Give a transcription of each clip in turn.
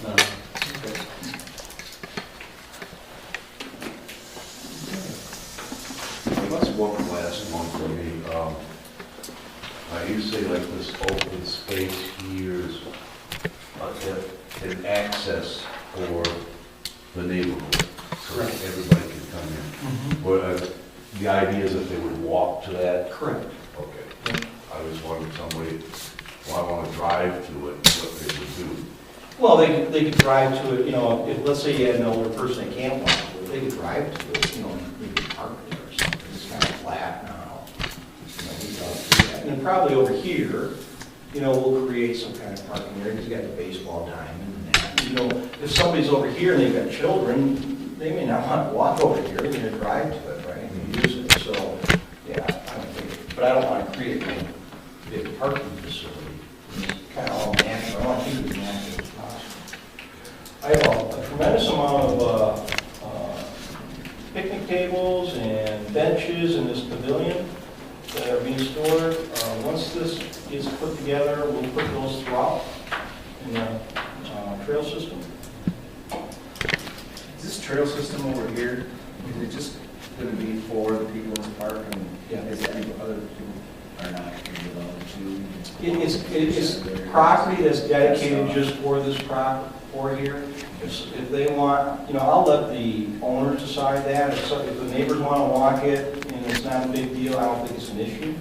No. Okay. That's one last one for me. You say like this open space here is an access for the neighborhood. So Correct. everybody can come in. But the idea is that they would walk to that? Correct. Okay. I was wondering somebody, well, I want to drive to it, what they would do. Well, they could drive to it, you know, if, let's say you had an older person that can't walk to it, they could drive to it, you know, maybe park there or something. It's kind of flat now. You know, we don't do that. And then probably over here, you know, we'll create some kind of parking area, because you got the baseball diamond and that. You know, if somebody's over here and they've got children, they may not want to walk over here, they're going to drive to it, right, and use it. So, yeah, I don't think, but I don't want to create a big parking facility. It's kind of all natural, I want to keep it as natural as possible. I have a tremendous amount of picnic tables and benches in this pavilion that are being stored. Once this is put together, we'll put those throughout in the trail system. Is this trail system over here, is it just going to be for the people in the park, and Yeah. is any other people are not going to be allowed to? It's property that's dedicated just for this for here. If they want, you know, I'll let the owners decide that. If the neighbors want to walk it and it's not a big deal, I don't think it's an issue.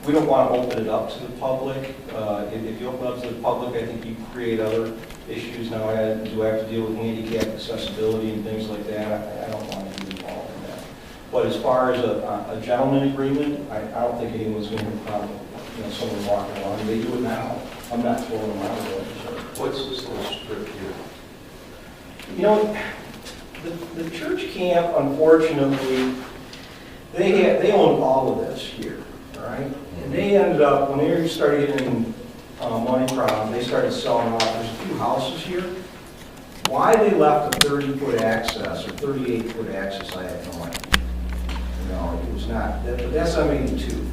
We don't want to open it up to the public. If you open it up to the public, I think you create other issues. Now, do I have to deal with handicap accessibility and things like that? I don't want to be involved in that. But as far as a gentleman agreement, I don't think anyone's going to have a problem, you know, someone walking along. They do it now. I'm not throwing them out of it. What's this little strip here? You know, the church camp, unfortunately, they own all of this here, all right? And they ended up, when they started getting money from, they started selling off. There's a few houses here. Why they left a 30-foot access or 38-foot access, I have no idea. You know, it was not, but that's on 82.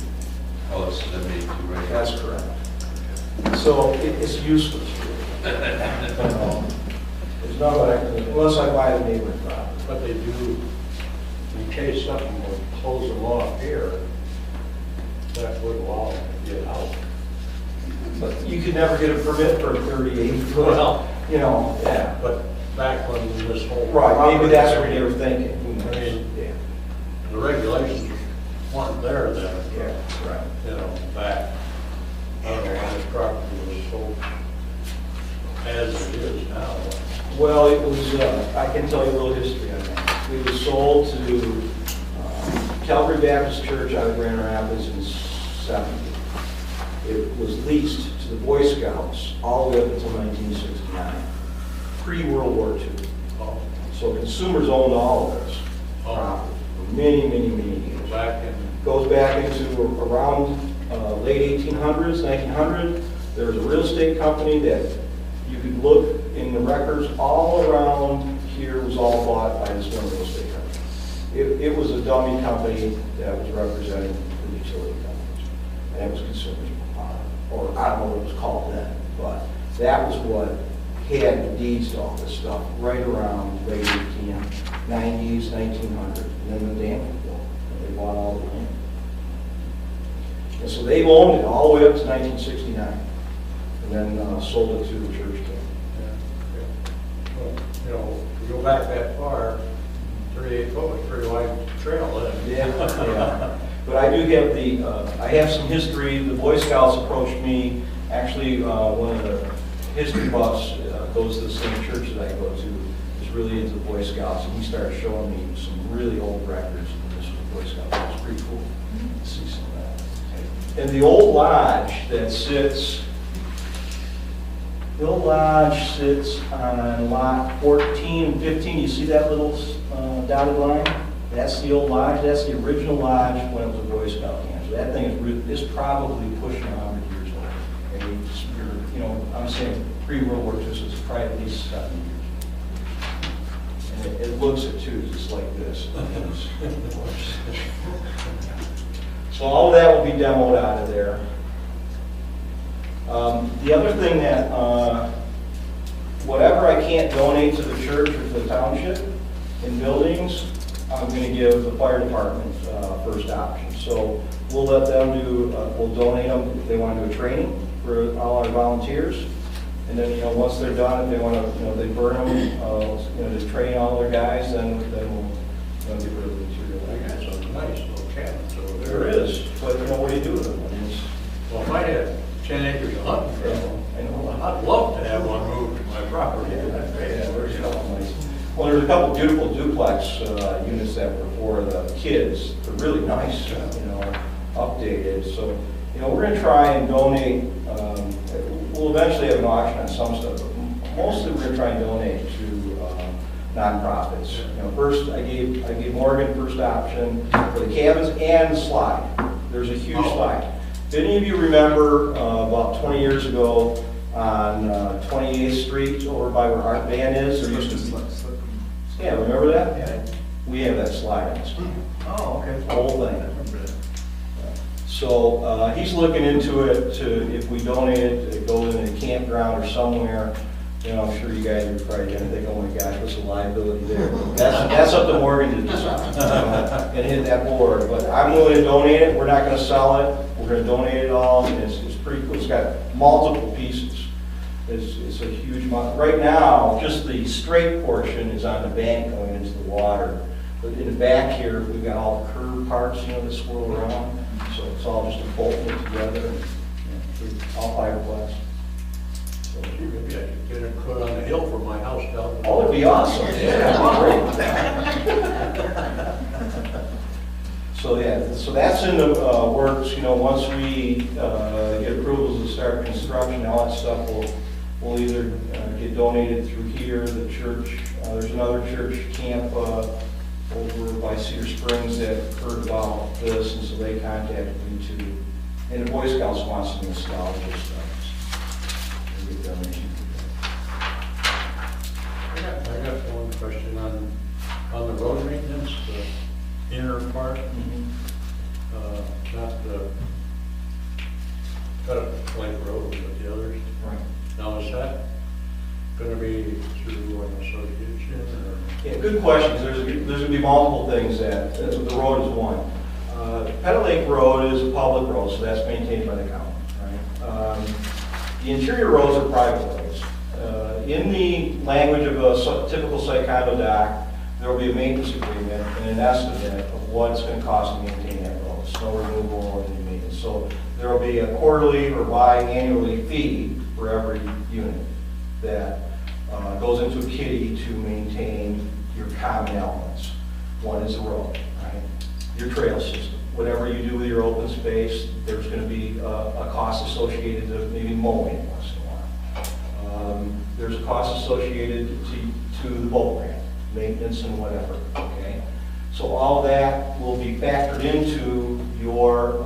Oh, it's the main two right here. That's correct. So it's useless, really. There's no way I can, unless I buy the neighborhood property. But they do, in case something will close them off here, that would allow them to get out. But you could never get a permit for a 38-foot, Well, you know, yeah. but back when this whole. Right, maybe that's what they were thinking. Who knows? I mean, Yeah, the regulations weren't there then, yeah, right. you know, back, I don't know when this property was sold as it is now. Well, it was, I can tell you a little history on that. It was sold to Calvary Baptist Church out of Grand Rapids in '70. It was leased to the Boy Scouts all the way up until 1969, pre-World War II. Oh, So consumers owned all of this property for many, many, many years. back in, Goes back into around late 1800s, 1900. There was a real estate company that you could look in the records all around here was all bought by this one real estate company. It was a dummy company that was representing the utility companies. And it was consumers, or I don't know what it was called then, but that was what had the deeds to all this stuff right around late 1890s, 1900, and then the dam was built. And they bought all the land. And so they've owned it all the way up to 1969, and then sold it to the church camp. well, you know, if you go back that far, 38 foot was pretty wide trail then. Yeah. But I do have I have some history. The Boy Scouts approached me. Actually, one of the history buffs goes to the same church that I go to, is really into the Boy Scouts, and he started showing me some really old records. And this was the Boy Scouts. It was pretty cool to see some of that. And the old lodge that sits, the old lodge sits on lot 14 and 15. You see that little dotted line? That's the old lodge. That's the original lodge when it was a Boy Scout camp. So that thing is probably pushing 100 years old. And you know, I'm saying pre-World War II, so it's probably at least 70 years. And it looks at too, just like this. So all of that will be demoed out of there. The other thing that whatever I can't donate to the church or to the township in buildings, I'm gonna give the fire department first option. So we'll let them do, we'll donate them if they wanna do a training for all our volunteers. And then, once they're done, if they wanna, they burn them, to train all their guys, then we'll get rid of the material. I got some nice little cabins over there. There is, but what do you do with them? Well, if I had 10 acres of hunting ground, I'd love to have one moved to my property. Yeah, there's a couple nice. Well, there's a couple beautiful duplex units that were for the kids. They're really nice, updated. So, we're gonna try and donate. We'll eventually have an auction on some stuff, but mostly we're gonna try and donate to nonprofits. First I gave Morgan first option for the cabins and the slide. There's a huge slide. If any of you remember about 20 years ago on 28th Street over by where Art Van is, there used to be. Yeah, remember that? Yeah. We have that slide on the street, Oh, okay. the whole thing. I remember that. So he's looking into it to, if we donate it, it goes in a campground or somewhere. I'm sure you guys are probably gonna think, oh my gosh, what's the liability there? That's up to Morgan to decide, and hit that board. But I'm willing to donate it. We're not gonna sell it. We're gonna donate it all. It's pretty cool. It's got multiple pieces. It's a huge amount. Right now, just the straight portion is on the bank going into the water. But in the back here, we've got all the curved parts, that swirl around. So it's all just bolted together, and all fiberglass. So, Maybe I could get it put on the hill for my house down. oh, it'd be awesome. Yeah. So that's in the works. Once we get approvals to start construction, all that stuff will either get donated through here, the church. There's another church camp over by Cedar Springs that heard about this, and so they contacted me too. And the Boy Scouts wants some nostalgia stuff. So we'll get donation. I got one question on the road maintenance, the inner part, not the Cut Lake Road, but the others. Right. Now, is that gonna be through an association or? Yeah, good questions. There's gonna be multiple things that, the road is one. Pettit Lake Road is a public road, so that's maintained by the county, right? The interior roads are private roads. In the language of a typical site condo doc, there will be a maintenance agreement and an estimate of what it's gonna cost to maintain that road, snow removal and maintenance. So there will be a quarterly or biannually fee for every unit that goes into a kitty to maintain your common elements. One is the road, right? Your trail system. Whatever you do with your open space, there's going to be a cost associated to maybe mowing once in a while. There's a cost associated to the boat ramp, maintenance and whatever, okay? So all that will be factored into your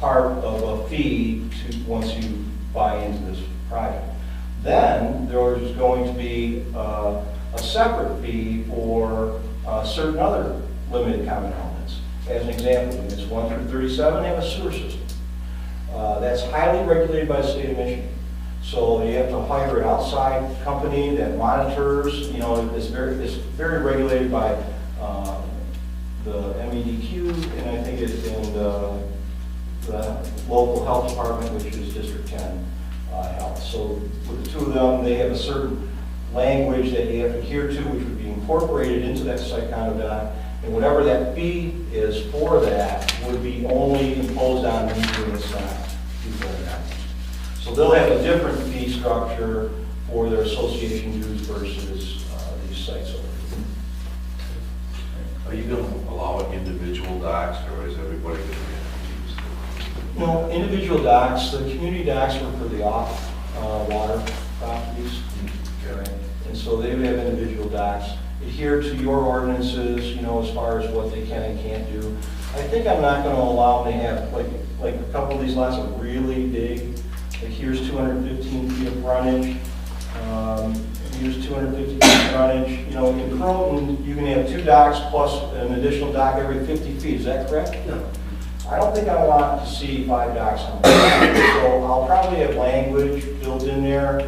part of a fee once you buy into this project. Then there is going to be a separate fee for certain other limited common elements. As an example, units 1 through 37 have a sewer system. That's highly regulated by the state of Michigan. So you have to hire an outside company that monitors, it's very regulated by the MEDQ, and I think it's in the local health department, which is District 10 Health. So with the two of them, they have a certain language that you have to adhere to, which would be incorporated into that site condo doc. And whatever that fee is for that would be only imposed on the unit side. So they'll have a different fee structure for their association dues versus these sites over here. Are you going to allow individual docks, or is everybody going to be used? No, individual docks, the community docks were for the off-water properties. Okay. And so they would have individual docks, adhere to your ordinances, as far as what they can and can't do. I think I'm not going to allow them to have, like a couple of these lots are really big. Like here's 215 feet of frontage. Here's 250 feet of frontage. In Croton, you can have 2 docks plus an additional dock every 50 feet. Is that correct? No. I don't think I want to see 5 docks on there. So I'll probably have language built in there